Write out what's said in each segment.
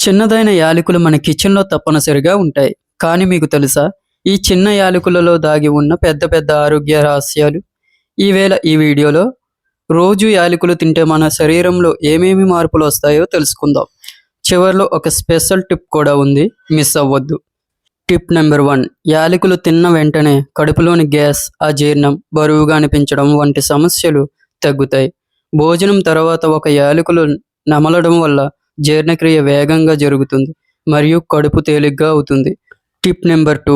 చిన్నదైన యాలకులు మన కిచెన్లో తప్పనిసరిగా ఉంటాయి. కానీ మీకు తెలుసా? ఈ చిన్న యాలకులలో దాగి ఉన్న పెద్ద పెద్ద ఆరోగ్య రహస్యాలు. ఈ వీడియోలో రోజు యాలకులు తింటే మన శరీరంలో ఏమేమి మార్పులు వస్తాయో తెలుసుకుందాం. చివర్లో ఒక స్పెషల్ టిప్ కూడా ఉంది, మిస్ అవ్వద్దు. Tip number 1. యాలకులు తిన్న వెంటనే కడుపులోని గ్యాస్, అజీర్ణం, బరువుగా అనిపించడం వంటి సమస్యలు తగ్గుతాయి. భోజనం తర్వాత ఒక యాలకులు నమలడం వల్ల జీర్ణక్రియ వేగంగా జరుగుతుంది మరియు కడుపు తేలిగ్గా అవుతుంది. Tip number 2.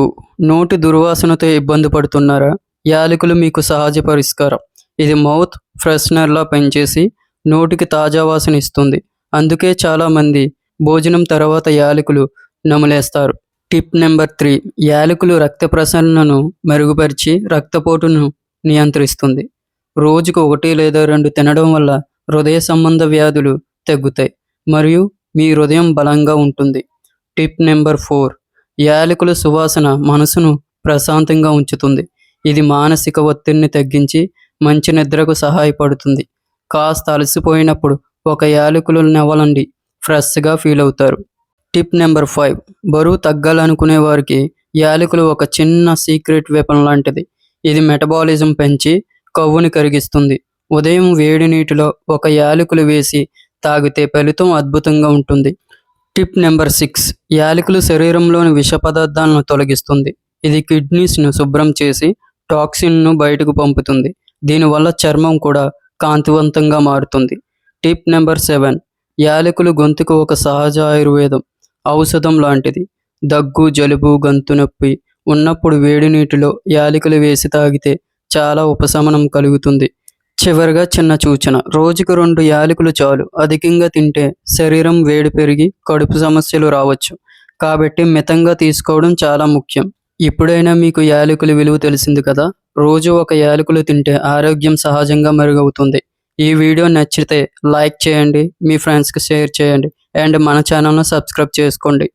నోటి దుర్వాసనతో ఇబ్బంది పడుతున్నారా? యాలకులు మీకు సహజ పరిష్కారం. ఇది మౌత్ ఫ్రెషనర్లా పనిచేసి నోటికి తాజా వాసన ఇస్తుంది. అందుకే చాలామంది భోజనం తర్వాత యాలకులు నమలేస్తారు. Tip number 3. యాలకులు రక్త ప్రసరణను మెరుగుపరిచి రక్తపోటును నియంత్రిస్తుంది. రోజుకు 1 లేదా 2 తినడం వల్ల హృదయ సంబంధ వ్యాధులు తగ్గుతాయి మరియు మీ హృదయం బలంగా ఉంటుంది. Tip number 4. యాలకుల సువాసన మనసును ప్రశాంతంగా ఉంచుతుంది. ఇది మానసిక ఒత్తిడిని తగ్గించి మంచి నిద్రకు సహాయపడుతుంది. కాస్త అలసిపోయినప్పుడు ఒక యాలకులు నవలండి, ఫ్రెష్గా ఫీల్ అవుతారు. Tip number 5. బరువు తగ్గాలనుకునే వారికి యాలకులు ఒక చిన్న సీక్రెట్ వెపన్ లాంటిది. ఇది మెటబాలిజం పెంచి కొవ్వుని కరిగిస్తుంది. ఉదయం వేడి నీటిలో ఒక యాలకులు వేసి తాగితే ఫలితం అద్భుతంగా ఉంటుంది. Tip number 6. యాలకులు శరీరంలోని విష పదార్థాలను తొలగిస్తుంది. ఇది కిడ్నీస్ను శుభ్రం చేసి టాక్సిన్ను బయటకు పంపుతుంది. దీనివల్ల చర్మం కూడా కాంతివంతంగా మారుతుంది. Tip number 7. యాలకులు గొంతుకు ఒక సహజ ఆయుర్వేదం ఔషధం లాంటిది. దగ్గు, జలుబు, గొంతు నొప్పి ఉన్నప్పుడు వేడి నీటిలో యాలకులు వేసి తాగితే చాలా ఉపశమనం కలుగుతుంది. చివరిగా చిన్న సూచన, రోజుకు 2 యాలకులు చాలు. అధికంగా తింటే శరీరం వేడి పెరిగి కడుపు సమస్యలు రావచ్చు. కాబట్టి మితంగా తీసుకోవడం చాలా ముఖ్యం. ఇప్పుడైనా మీకు యాలకుల విలువ తెలిసింది కదా? రోజు ఒక యాలకులు తింటే ఆరోగ్యం సహజంగా మెరుగవుతుంది. ఈ వీడియో నచ్చితే లైక్ చేయండి, మీ ఫ్రెండ్స్కి షేర్ చేయండి అండ్ మన ఛానల్ను సబ్స్క్రైబ్ చేసుకోండి.